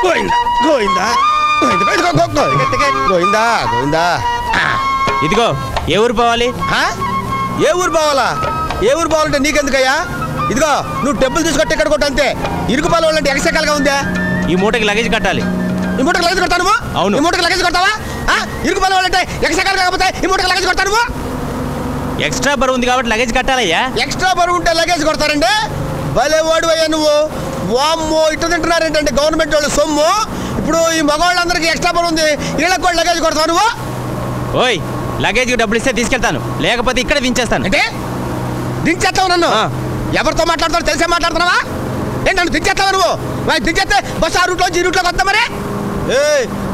గోయిందా గోయిందా గోయిందా గోయిందా. ఇదిగో ఏ ఊరు పోవాలి? ఏ ఊరు పోవాలా? ఏ ఊరు పోవాలంటే నీకెందుకయ్యా? ఇదిగో నువ్వు డబ్బులు తీసుకొట్టి టికెట్ కొట్టు అంతే. ఇరుకు పాలు వాళ్ళంటే ఎక్సెకాలుగా ఉందా? ఈ మూటకి లగేజ్ కట్టాలి. ఈ మూటకి లగేజ్ కొడతాను? అవును. ఈ మూటకి లగేజ్ కొడతావా? ఇరుకు పాలు వాళ్ళంటే ఎక్సెకాలు కాకపోతే ఈ మూటకి లగేజ్ కొడతాను? ఎక్స్ట్రా బరువు ఉంది కాబట్టి లగేజ్ కట్టాలయ్యా. ఎక్స్ట్రా బరువు ఉంటే లగేజ్ కొడతారండి? భలే వాడు అయ్యా నువ్వు. వామ్మో ఇటు తింటున్నారేంటంటే గవర్నమెంట్ వాళ్ళు సొమ్ము. ఇప్పుడు ఈ మగవాళ్ళందరికీ ఎక్స్ట్రా బరువు ఉంది, వీళ్ళకి కూడా లగేజ్ కొడతావు నువ్వు? ఓయ్ లగేజ్కి డబ్బులు ఇస్తే తీసుకెళ్తాను, లేకపోతే ఇక్కడ దించేస్తాను. అంటే దించేస్తావు నన్ను? ఎవరితో మాట్లాడతావు తెలిసే మాట్లాడుతున్నావా? ఏంటి నన్ను దించేస్తావా నువ్వు? దించేస్తే బస్సు ఆ రూట్లో ఈ రూట్లోకి వస్తా మరి.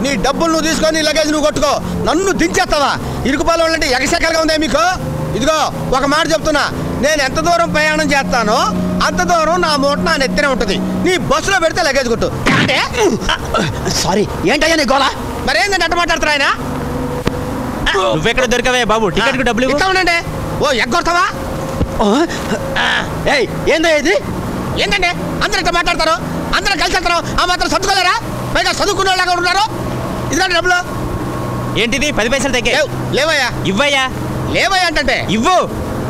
నీ డబ్బులు నువ్వు తీసుకొని లగేజ్ నువ్వు కొట్టుకో, నన్ను దించేస్తావా? ఇరుకుపాలు వాళ్ళంటే ఎగసెకలుగా ఉందే మీకు? ఇదిగో ఒక మాట చెప్తున్నా, నేను ఎంత దూరం ప్రయాణం చేస్తానో అంత దూరం నా మూట నా నెత్తినే ఉంటుంది. నీ బస్సులో పెడితే లగేజ్ కొట్టు. అంటే సారీ ఏంటయ్యా నీ గోళ? మరేందంటే అట్ట మాట్లాడతారు ఆయన? నువ్వెక్కడ దొరికవే బాబు? టికెట్ కు డబ్బులు ఇస్తానండి. ఓ ఎగ్గొడతావా? ఏందా ఇది? ఏంటండి అందరూ ఇట్లా మాట్లాడతారు? అందరూ కలిసి వెళ్తారు, ఆ మాత్రం సర్దుకోలేరా? పైగా చదువుకునే వాళ్ళగా ఉన్నారు. ఇదిగోండి డబ్బులు. ఏంటిది? 10 పైసలు తగ్గే. లేవయ్యా. ఇవ్వయ్యా. లేవయ్యా అంటే ఇవ్వు.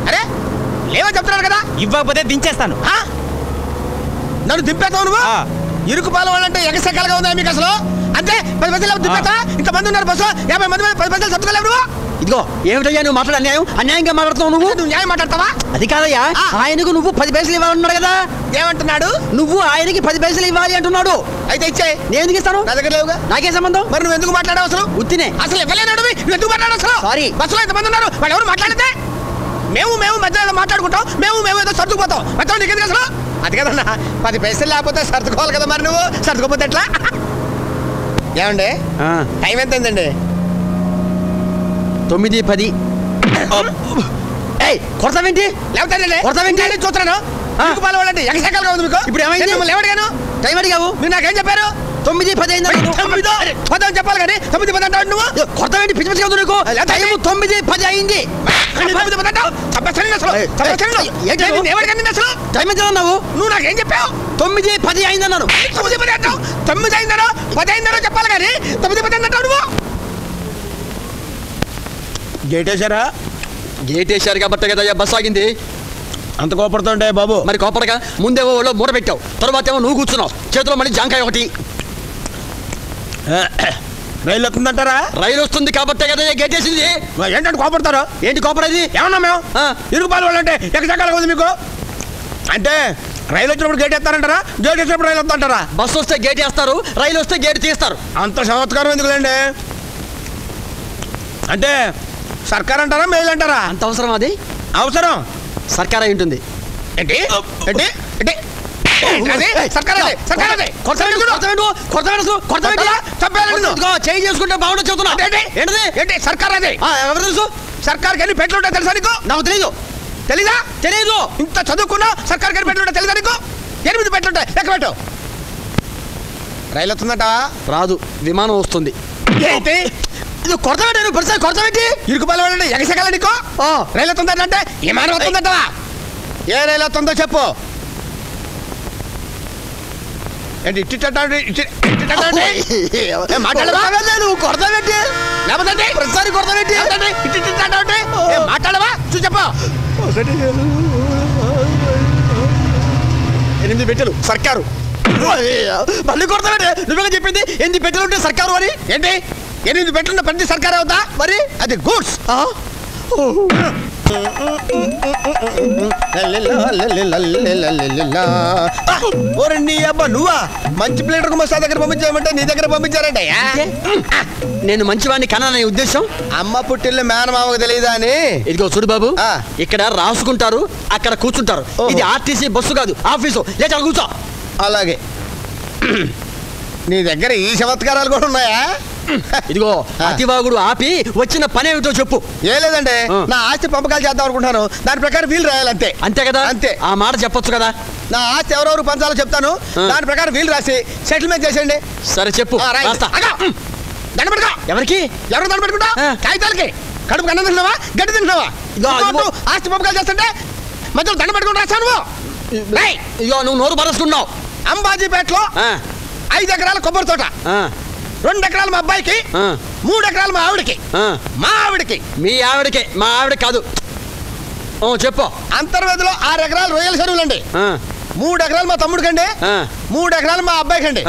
అరే లేవని చెప్తున్నాను కదా. ఇవ్వకపోతే దించేస్తాను. నన్ను దింపేస్తావు నువ్వు? ఇరుకు పాలు వాళ్ళంటే ఎగసెక్కలుగా ఉందా మీకు అసలు? అంతే 10 పైసలు దింపేస్తా. ఇంతమంది ఉన్నారు బస్సు, 50 మంది 10 పైసలు సర్దుకోలేవు నువ్వు? ఇదిగో ఏమిటయ్యా నువ్వు మాట్లాడే అన్యాయం? అన్యాయంగా మాట్లాడుతున్నావు నువ్వు. నువ్వు న్యాయం మాట్లాడతావా? అది కాదయ్యా, ఆయనకు నువ్వు 10 పైసలు ఇవ్వాలన్నాడు కదా. ఏమంటున్నాడు? నువ్వు ఆయనకి 10 పైసలు ఇవ్వాలి అంటున్నాడు. అయితే ఇచ్చే. నేను ఎందుకు ఇస్తాను? నా దగ్గర లేవుగా. నాకే సంబంధం? మరి నువ్వు ఎందుకు మాట్లాడావు అసలు? ఉత్తినే. అసలు ఇవ్వలేనాడు నువ్వు ఎందుకు మాట్లాడావు అసలు? సారీ. బస్సులో ఎంతమంది ఉన్నారు, వాళ్ళు ఎవరు మాట్లాడితే? మేము మధ్యలో మాట్లాడుకుంటాం, మేము ఏదో సర్దుకుపోతాం. మధ్యలో నీకు ఎందుకు అసలు? అది కదన్నా 10 పైసలు లేకపోతే సర్దుకోవాలి కదా. మరి నువ్వు సర్దుకోపోతే ఎట్లా? ఏమండి టైం ఎంత అయిందండి? 9:10. కొడతావేంటి? లేకపోతే చూస్తున్నాను. వాళ్ళంటే ఎగసెక్కలుగా ఉంది మీకు. ఇప్పుడు ఏమైంది? ఎవడిగాను టైం అడిగావు, మీరు నాకేం చెప్పారు? 9:10 అయిందా? 9 చెప్పాలి కానీ 9:10 అంటావు నువ్వు. కొడతావేంటి? పిచ్చి పిచ్చిగా ఉంది నీకు. టైం 9:10 అయింది. 9:10 అంటావు? టైం ఎంత అన్నావు? నువ్వు నాకేం చెప్పావు? 9:10 అయిందన్నాను. 9:10 అంటావు? 9 అయిందనో 10 అయిందనో చెప్పాలి కానీ 9:10 అంటావు నువ్వు. గేట్ వేసారా? గేట్ వేసారు కాబట్టి కదా బస్సు ఆగింది. అంత కోపడుతుంటే బాబు. మరి కోపడగా ముందేవో వాళ్ళు మూట పెట్టావు, తర్వాత ఏమో నువ్వు కూర్చున్నావు, చేతిలో మళ్ళీ జాంకాయ ఒకటి. రైలు వస్తుందంటారా? రైలు వస్తుంది కాబట్టే కదా గేట్ వేసింది. ఏంటంటే కోపడతారు? ఏంటి కోపడేది? ఏమన్నా మేము ఇరుగు పాలు వాళ్ళంటే ఎక్కడికల్లా ఉంది మీకు? అంటే రైలు వచ్చినప్పుడు గేట్ వేస్తారంటారా? గేట్ వేసినప్పుడు రైలు వస్తుంటారా? బస్సు వస్తే గేట్ వేస్తారు, రైలు వస్తే గేట్ తీస్తారు. అంత చమత్కారం ఎందుకులేండి? అంటే సర్కార్ అంటారా మెయిల్ అంటారా? అంత అవసరం? అది అవసరం. సర్కార్ అయి ఉంటుంది. ఏంటి ఏంటి ఏంటి చేయి చేసుకుంటే బాగుంటుంది చెబుతున్నా. ఏంటి సర్కార్ అది? ఎవరు తెలుసు? సర్కార్కి ఎన్ని పెట్లు ఉంటాయి తెలుసా నీకు? నాకు తెలీదు. తెలీదా? తెలీదు. ఇంత చదువుకున్నా సర్కార్కి ఎన్ని పెట్లు ఉంటాయి తెలుసా నీకు? 8 పెట్లు ఉంటాయి, లెక్క పెట్టు. రైలు వస్తుందట? రాదు, విమానం వస్తుంది. ఏంటి ఇది కొడతావేంటి? పరిస్థితి కొడతావేంటి? ఇరుకుపాలు వాళ్ళంటే ఎగసెగాల నీకు? రైలు వస్తుందంటే విమానం వస్తుందటవా? ఏ రైలు వస్తుందో చెప్పు. ఏంటి నువ్వు కొడతావేంటి? లేకపోతే ప్రతిసారి కొడతావేంటి? మాట్లాడవా? చూసి చెప్పు. 8 పెట్టెలు సర్కారు. మళ్ళీ కొడతావేంటి? నువ్వే చెప్పింది 8 పెట్టెలు ఉంటే సర్కారు అని. ఏంటి 8 పెట్లున్న ప్రతి సర్కారు అవుతా? మరి అది గూడ్స్. నువ్వా మంచి ప్లేటర్ మస్తా దగ్గర పంపించామంటే నీ దగ్గర పంపించారంట. నేను మంచివాడిని కన్నా ఉద్దేశం. అమ్మ పుట్టిల్లు మేనమామకు తెలియదా అని. ఇదిగో చూడు బాబు, ఇక్కడ రాసుకుంటారు, అక్కడ కూర్చుంటారు. ఇది ఆర్టీసీ బస్సు కాదు, ఆఫీసు. లేచా కూర్చో. అలాగే నీ దగ్గర ఈ చమత్కారాలు కూడా ఉన్నాయా? ఇదిగో అతివాగుడు ఆపి వచ్చిన పని ఏమిటో చెప్పు. ఏ లేదండి, నా ఆస్తి పంపకాలు చేద్దాం అనుకుంటున్నాను, దాని ప్రకారం వీలు రాయాలంతే. అంతే కదా? అంతే. ఆ మాట చెప్పొచ్చు కదా. నా ఆస్తి ఎవరెవరు పంచాలో చెప్తాను, దాని ప్రకారం వీలు రాసి సెటిల్మెంట్ చేసేయండి. సరే చెప్పు. దండ పెట్టుకో. ఎవరికి? ఎవరు దండ పెట్టుకుంటా? కాగితాలకి. కడుపు అన్నం తింటున్నావా, గడ్డి తింటున్నావా? ఆస్తి పంపకాలు చేస్తుంటే మధ్యలో దండ పెట్టుకుని రాస్తావు నువ్వు. ఇగో నువ్వు నోరు బరసుకున్నావు. అంబాజీపేటలో 5 ఎకరాల కొబ్బరి తోట, 2 ఎకరాలు మా అబ్బాయికి, 3 ఎకరాలు మా ఆవిడకి. మా ఆవిడకి. మీ ఆవిడకి? మా ఆవిడ కాదు. చెప్పు. అంతర్వేదిలో 6 ఎకరాలు రొయ్యల చెరువులండి, 3 ఎకరాలు మా తమ్ముడికండి, 3 ఎకరాలు మా అబ్బాయికండి.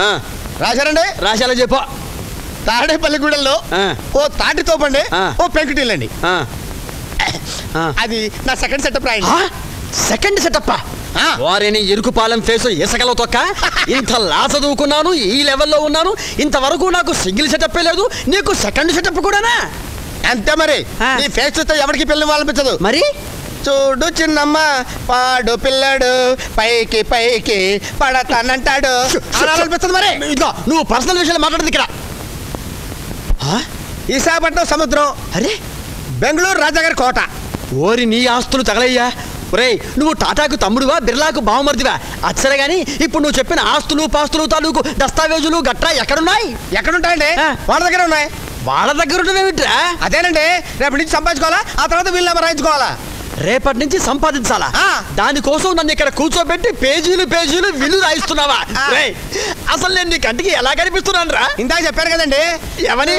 రాశారండి? రాశాలో చెప్పు. తాడేపల్లిగూడెంలో ఓ తాటి తోపండి, ఓ పెంకుటిల్లండి. అది నా సెకండ్ సెటప్ రాయండి. Second setup? వారిని ఇరుకుపాలెం ఫేసు ఇసకలో తొక్క. ఇంత లా చదువుకున్నాను, ఈ లెవెల్లో ఉన్నాను, ఇంతవరకు నాకు సింగిల్ సెటప్ లేదు, నీకు సెకండ్ సెటప్ కూడానా? అంతే మరి. నీ ఫేస్ చూస్తే ఎవరికి పిల్లలు వాళ్ళనిపించదు. మరి చూడు చిన్నమ్మ పాడు పిల్లడు పైకి పైకి పడతానంటాడు అనిపిస్తుంది. మరి ఇదిగో నువ్వు పర్సనల్ విషయాలు మాట్లాడదు ఇక్కడ. విశాఖపట్నం సముద్రం, అరే బెంగళూరు రాజాగారి కోట. ఓరి నీ ఆస్తులు తగలయ్యా. ఒరే నువ్వు టాటాకు తమ్ముడువా, బిర్లాకు బావమర్దివా? అచ్చరే గాని ఇప్పుడు నువ్వు చెప్పిన ఆస్తులు పాస్తులు తాలూకు దస్తావేజులు గట్రా ఎక్కడున్నాయి? ఎక్కడుంటాయండి? వాళ్ళ దగ్గర ఉన్నాయి. వాళ్ళ దగ్గర ఉండవేమిట్రా? అదేనండి, రేపటి నుంచి సంపాదించుకోవాలా, ఆ తర్వాత వీళ్ళు నెంబర్ రాయించుకోవాలా. రేపటి నుంచి సంపాదించాలా? దానికోసం నన్ను ఇక్కడ కూర్చోబెట్టి పేజీలు పేజీలు విల్లు రాయిస్తున్నావా? అసలు నేను నీ కంటికి ఎలా కనిపిస్తున్నాను రా? ఇందాక చెప్పారు కదండి. ఎవని?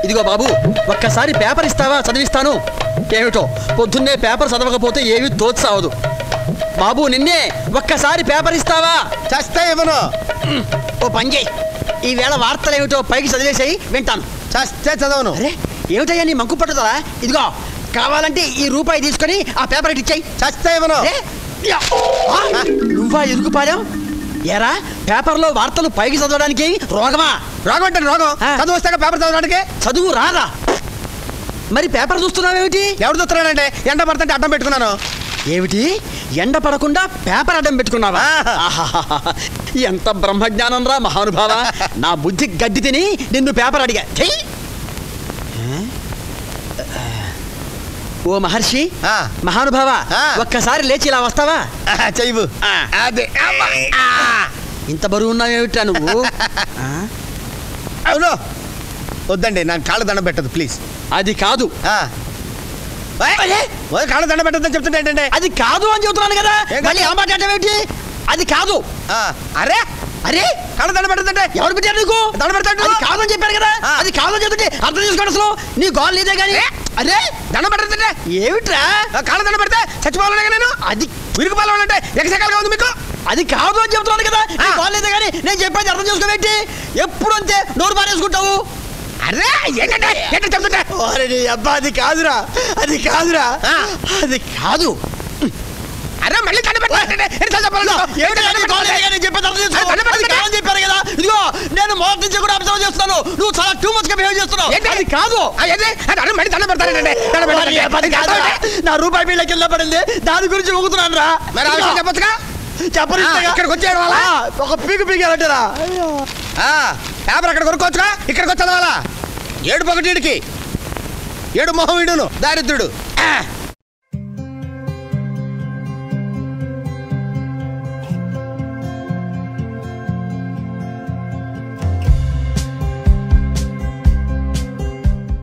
ఇదిగో బాబు, ఒక్కసారి పేపర్ ఇస్తావా? చదివిస్తాను. ఏమిటో పొద్దున్నే పేపర్ చదవకపోతే ఏమి తోచావదు. బాబు నిన్నే, ఒక్కసారి పేపర్ ఇస్తావా? చస్తే ఇవ్వను. ఓ పని చేయి, ఈవేళ వార్తలు ఏమిటో పైకి చదివేసాయి, వింటాను. చస్తే చదవను. అరే ఏమిటయ్యా నీ మంకు పట్టుదలా? ఇదిగో కావాలంటే ఈ రూపాయి తీసుకొని ఆ పేపర్ ఇటు ఇచ్చాయి. చస్తే ఇవ్వను. నువ్వా ఇరుకుపాలెం? ఏరా పేపర్లో వార్తలు పైకి చదవడానికి రోగమా? రోగం అంటే రోగం. చదువు వస్తాక పేపర్ చదవడానికి. చదువు రాదా? మరి పేపర్ చూస్తున్నావేమిటి? ఎవరు చూస్తున్నానంటే ఎండ పడుతుంటే అడ్డం పెట్టుకున్నాను. ఏమిటి ఎండ పడకుండా పేపర్ అడ్డం పెట్టుకున్నావా? ఎంత బ్రహ్మజ్ఞానం రా మహానుభావ. నా బుద్ధి గడ్డి తిని నిన్ను పేపర్ అడిగా. ఓ మహర్షి, మహానుభావ, ఒక్కసారి లేచి ఇలా వస్తావా? చెయ్యు. అదే ఇంత బరువు ఉన్నావేమిట్రా నువ్వు? అవును. వద్దండి, నాకు కాళ్ళ దండం పెట్టదు ప్లీజ్. అది కాదు. కాళ్ళ దండం పెట్టద్దని చెప్తుంటే ఏంటంటే? అది కాదు అని చెబుతున్నాను కదా, మళ్ళీ ఆ మాట అంటే అది కాదు. అరే అరే కాళ్ళ దండం పెట్టదంటే ఎవరు పెట్టారు నీకు? దండం పెడతాడు. కాదని చెప్పారు కదా. అది కాదని చెప్తుంటే అర్థం చేసుకోండి. అసలు నీ గోల్ నీదే కానీ. అరే దండం పెట్టదంటే ఏమిట్రా? కాళ్ళ దండం పెడితే చచ్చిపోవాలనే నేను. అది విరుగుపాలంటే ఎగసకాలుగా ఉంది మీకు. అది కాదు అని చెప్తున్నాను కదా. గోల్ నీదే కానీ నేను చెప్పేది అర్థం చేసుకోబెట్టి ఎప్పుడు అంతే నోరు మారేసుకుంటావు. అరే ఏంటంటే ఏంటో చెప్తుంటే? అబ్బా అది కాదురా, అది కాదురా, అది కాదు. అరే మళ్ళీ చెప్పారు కదా. ఇదిగో నేను మొదటి నుంచి కూడా అబ్జర్వ్ చేస్తున్నాను, నువ్వు చాలా టూ మచ్ గా బిహేవ్ చేస్తున్నావు. అది కాదు. నా రూపాయి బిళ్ళ కింద పడింది, దాని గురించి ఊగుతున్నాను రా. చెప్పొచ్చుగా. చెప్పరు ఇక్కడికి వచ్చాడు వాళ్ళ ఒక పీకు పీకాలంటారా? పేపర్ అక్కడ కొనుక్కోవచ్చుగా, ఇక్కడికి వచ్చి చదవాలా? 7 పొగటీడికి 7 మొహం వీడును దారిద్రుడు.